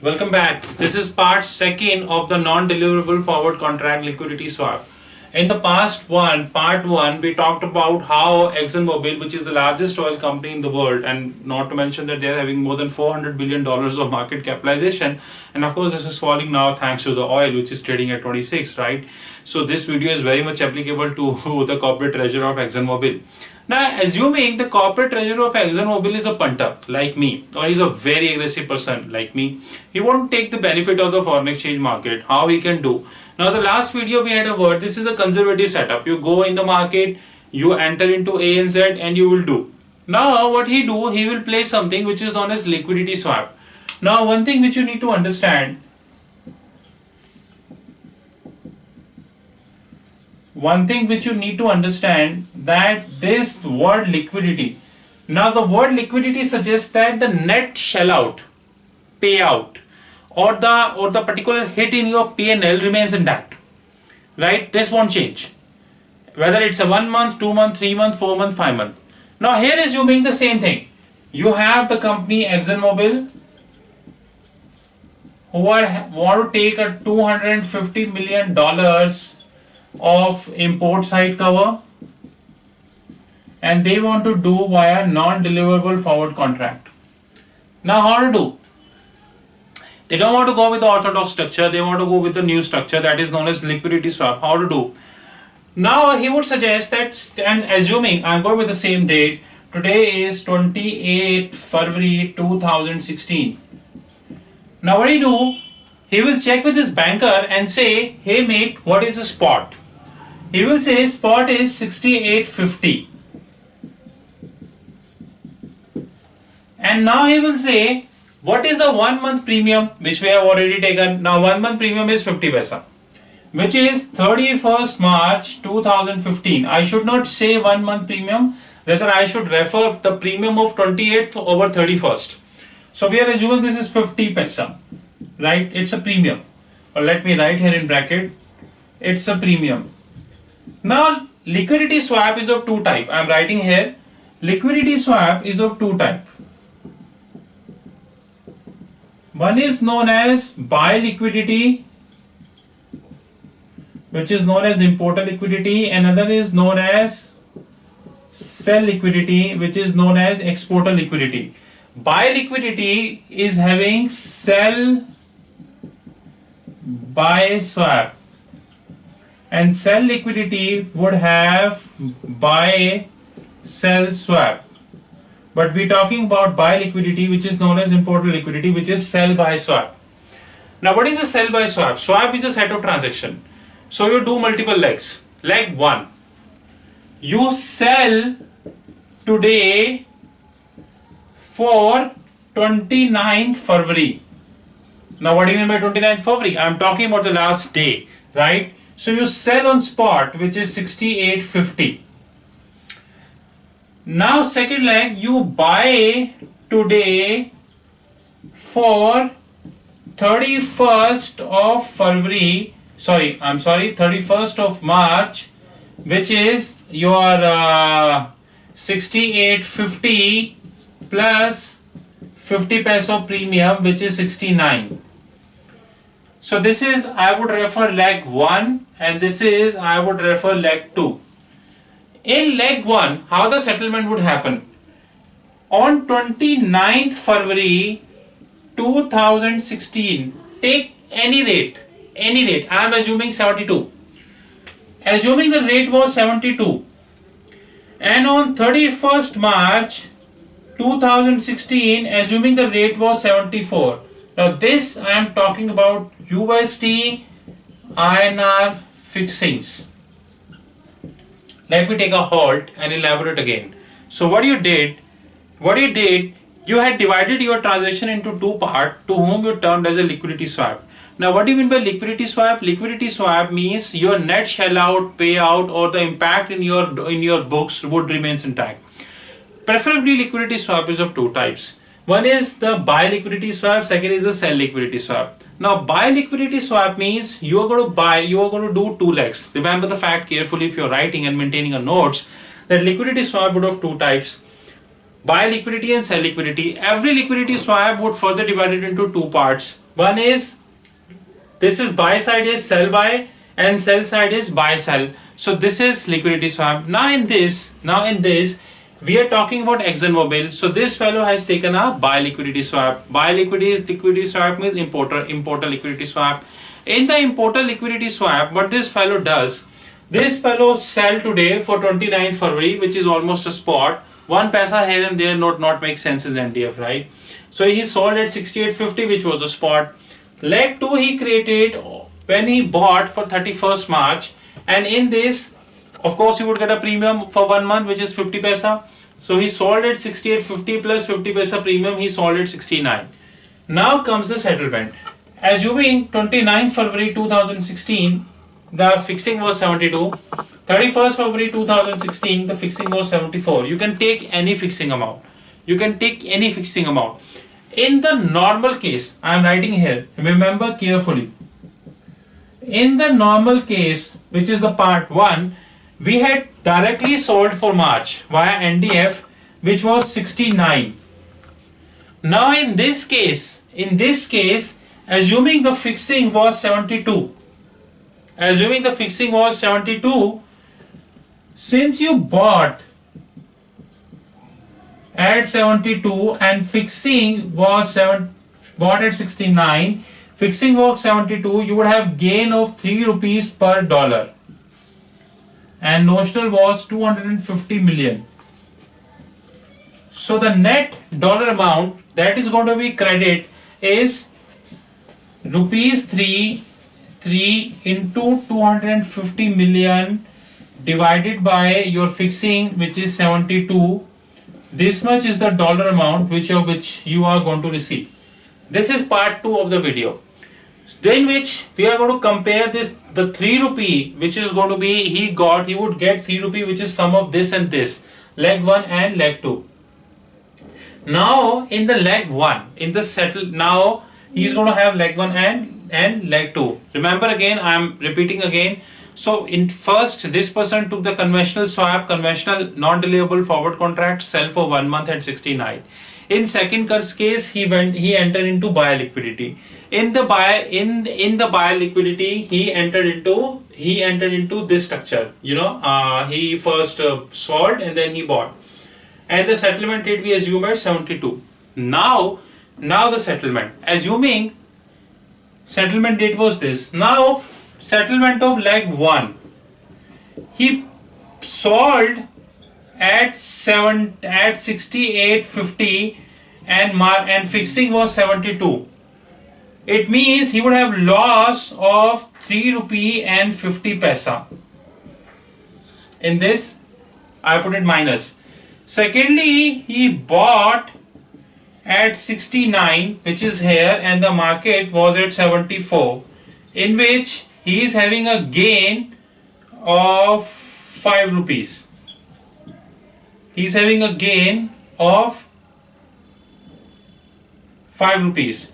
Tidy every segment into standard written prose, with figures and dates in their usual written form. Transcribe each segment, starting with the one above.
Welcome back. This is part second of the non-deliverable forward contract liquidity swap. In the part one, we talked about how ExxonMobil, which is the largest oil company in the world, and not to mention that they are having more than $400 billion of market capitalization, and of course this is falling now thanks to the oil, which is trading at 26, right? So this video is very much applicable to the corporate treasurer of ExxonMobil. Now, assuming the corporate treasurer of ExxonMobil is a punter like me, or he's a very aggressive person like me, he won't take the benefit of the foreign exchange market. How he can do? Now, the last video we had a word. This is a conservative setup. You go in the market, you enter into ANZ, and you will do. Now, what he do? He will play something which is known as liquidity swap. Now, one thing which you need to understand. One thing which you need to understand that this word liquidity. Now the word liquidity suggests that the net shell out, payout, or the particular hit in your P&L remains intact. Right? This won't change. Whether it's a 1 month, 2 month, 3 month, 4 month, 5 month. Now here assuming the same thing. You have the company ExxonMobil who want to take a $250 million of import side cover, and they want to do via non-deliverable forward contract. Now how to do? They don't want to go with the orthodox structure, they want to go with the new structure that is known as liquidity swap. How to do? Now he would suggest that, and assuming I'm going with the same date, today is 28 February 2016. Now what do you do? He will check with his banker and say, hey mate, what is the spot? He will say spot is 68.50. And now he will say, what is the 1 month premium which we have already taken? Now 1 month premium is 50 paisa, which is 31st March 2015. I should not say 1 month premium, rather I should refer the premium of 28th over 31st. So we are assuming this is 50 paisa, right? It's a premium. Or let me write here in bracket, it's a premium. Now liquidity swap is of two type. I am writing here, liquidity swap is of two type. One is known as buy liquidity, which is known as importer liquidity. Another is known as sell liquidity, which is known as exporter liquidity. Buy liquidity is having sell buy swap, and sell liquidity would have buy sell swap. But we're talking about buy liquidity, which is known as importer liquidity, which is sell buy swap. Now what is a sell buy swap? Swap is a set of transaction. So you do multiple legs. Leg 1, you sell today for 29th February. Now what do you mean by 29th February? I am talking about the last day, right? So you sell on spot, which is 68.50. Now second leg, you buy today for 31st of February, 31st of March, which is your 68.50 plus 50 peso premium, which is 69. So this is, I would refer leg 1, and this is, I would refer leg 2. In leg 1, how the settlement would happen? On 29th February 2016, take any rate, I am assuming 72. Assuming the rate was 72, and on 31st March 2016, assuming the rate was 74. Now this I am talking about USD INR fixings. Let me take a halt and elaborate again. So what you did, you had divided your transaction into two parts, to whom you termed as a liquidity swap. Now what do you mean by liquidity swap? Liquidity swap means your net shell out, payout, or the impact in your books would remain intact. Preferably liquidity swap is of two types. One is the buy liquidity swap, second is the sell liquidity swap. Now buy liquidity swap means you are going to do two legs. Remember the fact carefully if you are writing and maintaining a notes, that liquidity swap would have two types. Buy liquidity and sell liquidity. Every liquidity swap would further divide it into two parts. One is, this is buy side is sell buy and sell side is buy sell. So this is liquidity swap. Now in this we are talking about ExxonMobil. So this fellow has taken a buy liquidity swap. Buy liquidity swap means importer liquidity swap. In the importer liquidity swap, what this fellow does, this fellow sell today for 29th February, which is almost a spot. 1 paisa here and there not make sense in the NDF, right? So he sold at 68.50, which was the spot. Leg 2 he created when he bought for 31st March, and in this, of course, he would get a premium for 1 month, which is 50 paisa. So he sold at 68.50 plus 50 paisa premium, he sold at 69. Now comes the settlement. Assuming 29th February 2016, the fixing was 72. 31st February 2016, the fixing was 74. You can take any fixing amount. In the normal case, I am writing here, remember carefully. In the normal case, which is the part 1, we had directly sold for March via NDF, which was 69. Now in this case, assuming the fixing was 72, since you bought at 72 and fixing was bought at 69, fixing was 72, you would have gain of 3 rupees per dollar, and notional was 250 million. So the net dollar amount that is going to be credit is rupees 3 into 250 million divided by your fixing, which is 72. This much is the dollar amount which you are going to receive. This is part 2 of the video. Then which we are going to compare this, the 3 rupee, which is going to be, he would get 3 rupee, which is sum of this and this, leg 1 and leg 2. Now in the leg 1, in the settle, now he is going to have leg 1 and leg 2. Remember again, I am repeating again. So in first, this person took the conventional swap, conventional non-deliverable forward contract, sell for 1 month at 69. In second case, he entered into buy liquidity. In the buy liquidity, he entered into this structure. He first sold and then he bought, and the settlement date we assume at 72. Now the settlement, assuming settlement date was this. Now settlement of leg 1, he sold at 68.50 and fixing was 72. It means he would have loss of 3 rupee and 50 paisa. In this, I put it minus. Secondly, he bought at 69, which is here, and the market was at 74, in which he is having a gain of 5 rupees. He is having a gain of 5 rupees.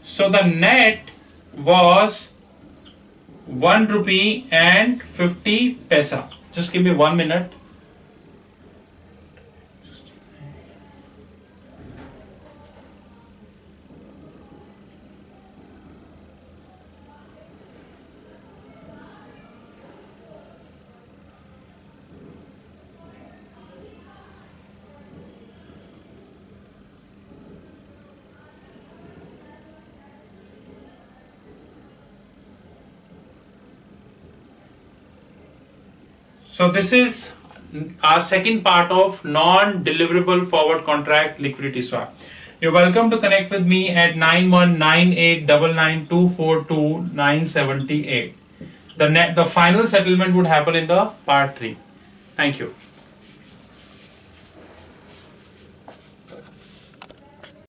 So the net was 1 rupee and 50 paisa. Just give me 1 minute. So this is our second part of non-deliverable forward contract liquidity swap. You're welcome to connect with me at 919899242978. The final settlement would happen in the part 3. Thank you.